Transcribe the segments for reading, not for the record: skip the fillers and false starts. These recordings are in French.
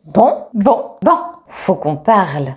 Bon, faut qu'on parle.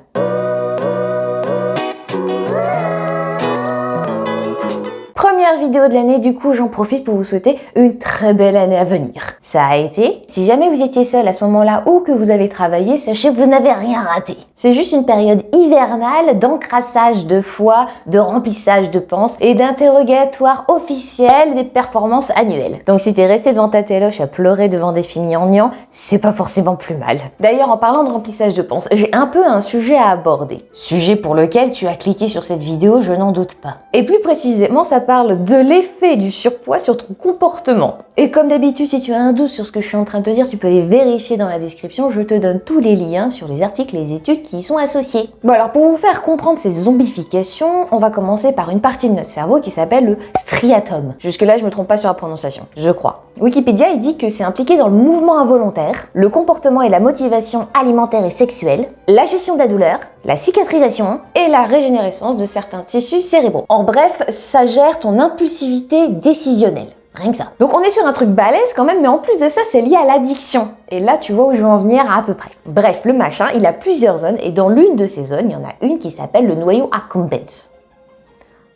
Première vidéo de l'année, du coup j'en profite pour vous souhaiter une très belle année à venir. Ça a été. Si jamais vous étiez seul à ce moment-là ou que vous avez travaillé, sachez que vous n'avez rien raté. C'est juste une période hivernale d'encrassage de foi, de remplissage de penses et d'interrogatoire officiel des performances annuelles. Donc si t'es resté devant ta téloche à pleurer devant des films gnangnan, c'est pas forcément plus mal. D'ailleurs, en parlant de remplissage de penses, j'ai un peu un sujet à aborder. Sujet pour lequel tu as cliqué sur cette vidéo, je n'en doute pas. Et plus précisément, ça parle de l'effet du surpoids sur ton comportement. Et comme d'habitude, si tu as un doute sur ce que je suis en train de te dire, tu peux les vérifier dans la description, je te donne tous les liens sur les articles et les études qui y sont associés. Bon alors, pour vous faire comprendre ces zombifications, on va commencer par une partie de notre cerveau qui s'appelle le striatum. Jusque là, je me trompe pas sur la prononciation, je crois. Wikipédia, il dit que c'est impliqué dans le mouvement involontaire, le comportement et la motivation alimentaire et sexuelle, la gestion de la douleur, la cicatrisation et la régénérescence de certains tissus cérébraux. En bref, ça gère ton impulsivité décisionnelle. Rien que ça. Donc on est sur un truc balèze quand même, mais en plus de ça, c'est lié à l'addiction. Et là, tu vois où je veux en venir à peu près. Bref, le machin, il a plusieurs zones, et dans l'une de ces zones, il y en a une qui s'appelle le noyau accumbens.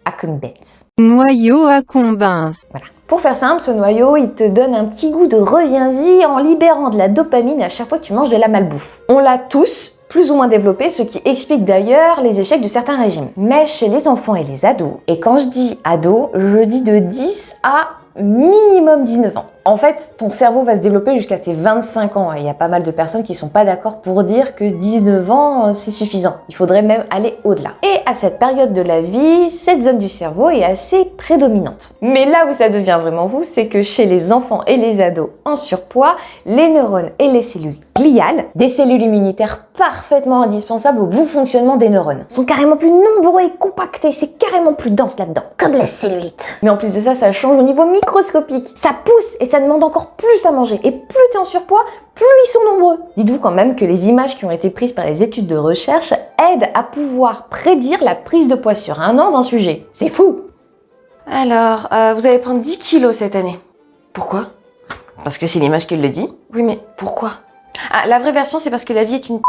Accumbens. Noyau accumbens. Voilà. Pour faire simple, ce noyau, il te donne un petit goût de reviens-y en libérant de la dopamine à chaque fois que tu manges de la malbouffe. On l'a tous plus ou moins développé, ce qui explique d'ailleurs les échecs de certains régimes. Mais chez les enfants et les ados, et quand je dis ados, je dis de 10 à minimum 19 ans. En fait, ton cerveau va se développer jusqu'à tes 25 ans. Il y a pas mal de personnes qui sont pas d'accord pour dire que 19 ans, c'est suffisant. Il faudrait même aller au-delà. Et à cette période de la vie, cette zone du cerveau est assez prédominante. Mais là où ça devient vraiment vous, c'est que chez les enfants et les ados en surpoids, les neurones et les cellules gliales, des cellules immunitaires parfaitement indispensables au bon fonctionnement des neurones, sont carrément plus nombreux et compactés. C'est carrément plus dense là-dedans. Comme la cellulite. Mais en plus de ça, ça change au niveau microscopique. Ça pousse et ça demande encore plus à manger. Et plus tu es en surpoids, plus ils sont nombreux. Dites-vous quand même que les images qui ont été prises par les études de recherche aident à pouvoir prédire la prise de poids sur un an d'un sujet. C'est fou. Alors, vous allez prendre 10 kilos cette année. Pourquoi? Parce que c'est l'image qui le dit. Oui, mais pourquoi? Ah, la vraie version, c'est parce que la vie est une...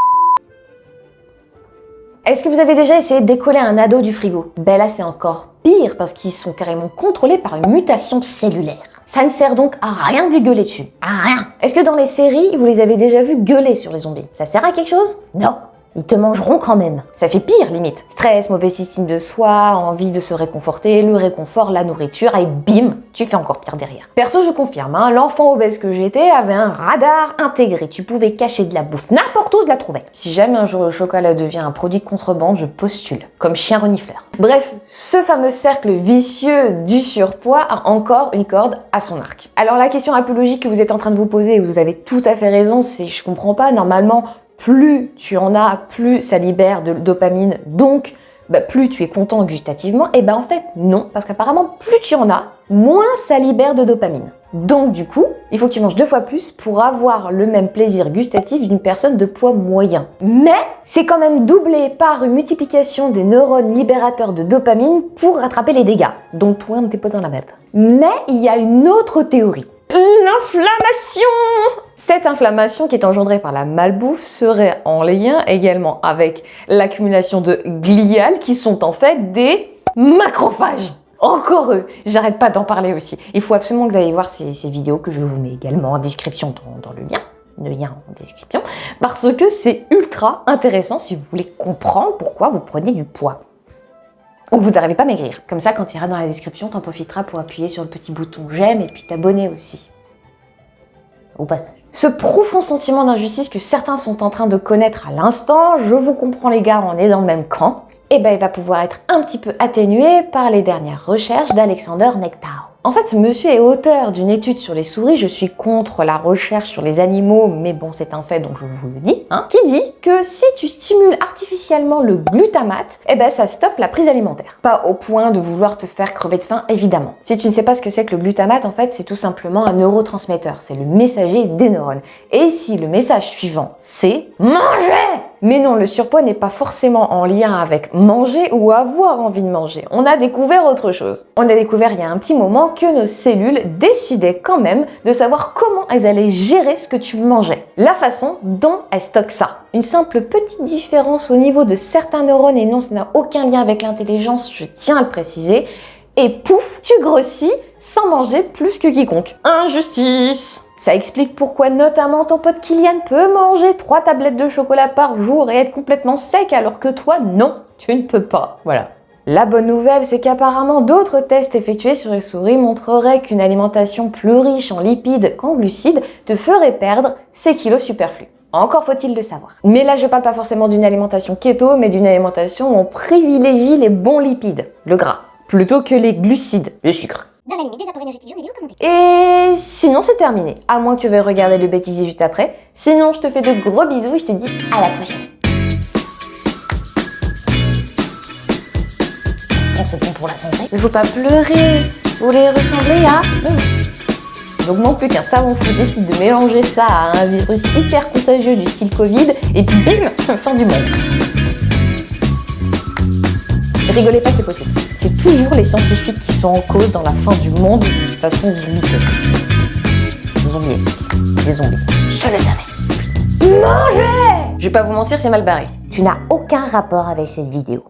Est-ce que vous avez déjà essayé de décoller un ado du frigo? Ben là, c'est encore pire parce qu'ils sont carrément contrôlés par une mutation cellulaire. Ça ne sert donc à rien de lui gueuler dessus. À rien. Est-ce que dans les séries, vous les avez déjà vus gueuler sur les zombies? Ça sert à quelque chose? Non. Ils te mangeront quand même. Ça fait pire, limite. Stress, mauvaise estime de soi, envie de se réconforter, le réconfort, la nourriture, et bim, tu fais encore pire derrière. Perso, je confirme, hein, l'enfant obèse que j'étais avait un radar intégré. Tu pouvais cacher de la bouffe n'importe où, je la trouvais. Si jamais un jour le chocolat devient un produit de contrebande, je postule. Comme chien renifleur. Bref, ce fameux cercle vicieux du surpoids a encore une corde à son arc. Alors la question la plus logique que vous êtes en train de vous poser, et vous avez tout à fait raison, c'est je comprends pas, normalement, plus tu en as, plus ça libère de dopamine, donc plus tu es content gustativement. Et en fait non, parce qu'apparemment plus tu en as, moins ça libère de dopamine. Donc du coup, il faut que tu manges 2 fois plus pour avoir le même plaisir gustatif d'une personne de poids moyen. Mais c'est quand même doublé par une multiplication des neurones libérateurs de dopamine pour rattraper les dégâts. Donc toi, t'es pas dans la merde. Mais il y a une autre théorie. Une inflammation! Cette inflammation qui est engendrée par la malbouffe serait en lien également avec l'accumulation de gliales qui sont en fait des macrophages. Encore eux, j'arrête pas d'en parler aussi. Il faut absolument que vous ayez voir ces vidéos que je vous mets également en description dans le lien en description, parce que c'est ultra intéressant si vous voulez comprendre pourquoi vous prenez du poids. Ou vous n'arrivez pas à maigrir. Comme ça, quand tu iras dans la description, t'en profiteras pour appuyer sur le petit bouton j'aime et puis t'abonner aussi. Au passage. Ce profond sentiment d'injustice que certains sont en train de connaître à l'instant, je vous comprends les gars, on est dans le même camp, et il va pouvoir être un petit peu atténué par les dernières recherches d'Alexander Nektau. En fait, ce monsieur est auteur d'une étude sur les souris, je suis contre la recherche sur les animaux, mais bon, c'est un fait, donc je vous le dis, qui dit que si tu stimules artificiellement le glutamate, ça stoppe la prise alimentaire. Pas au point de vouloir te faire crever de faim, évidemment. Si tu ne sais pas ce que c'est que le glutamate, en fait, c'est tout simplement un neurotransmetteur, c'est le messager des neurones. Et si le message suivant, c'est « manger !» Mais non, le surpoids n'est pas forcément en lien avec manger ou avoir envie de manger. On a découvert autre chose. On a découvert il y a un petit moment que nos cellules décidaient quand même de savoir comment elles allaient gérer ce que tu mangeais. La façon dont elles stockent ça. Une simple petite différence au niveau de certains neurones, et non, ça n'a aucun lien avec l'intelligence, je tiens à le préciser. Et pouf, tu grossis sans manger plus que quiconque. Injustice! Ça explique pourquoi notamment ton pote Kylian peut manger 3 tablettes de chocolat par jour et être complètement sec alors que toi, non, tu ne peux pas. Voilà. La bonne nouvelle, c'est qu'apparemment d'autres tests effectués sur les souris montreraient qu'une alimentation plus riche en lipides qu'en glucides te ferait perdre ces kilos superflus. Encore faut-il le savoir. Mais là, je parle pas forcément d'une alimentation keto, mais d'une alimentation où on privilégie les bons lipides, le gras, plutôt que les glucides, le sucre. Dans la limite des apports énergétiques journaliers recommandés. Et sinon, c'est terminé. À moins que tu veuilles regarder le bêtisier juste après. Sinon, je te fais de gros bisous et je te dis à la prochaine. Bon, c'est bon pour la santé. Mais faut pas pleurer. Vous voulez ressembler à... Donc non plus qu'un savant fou décide de mélanger ça à un virus hyper contagieux du style Covid et puis bim, fin du monde. Rigolez pas, c'est possible. C'est toujours les scientifiques qui sont en cause dans la fin du monde de façon zombiesque. Des zombies. Je le savais. Mangez! Je vais pas vous mentir, c'est mal barré. Tu n'as aucun rapport avec cette vidéo.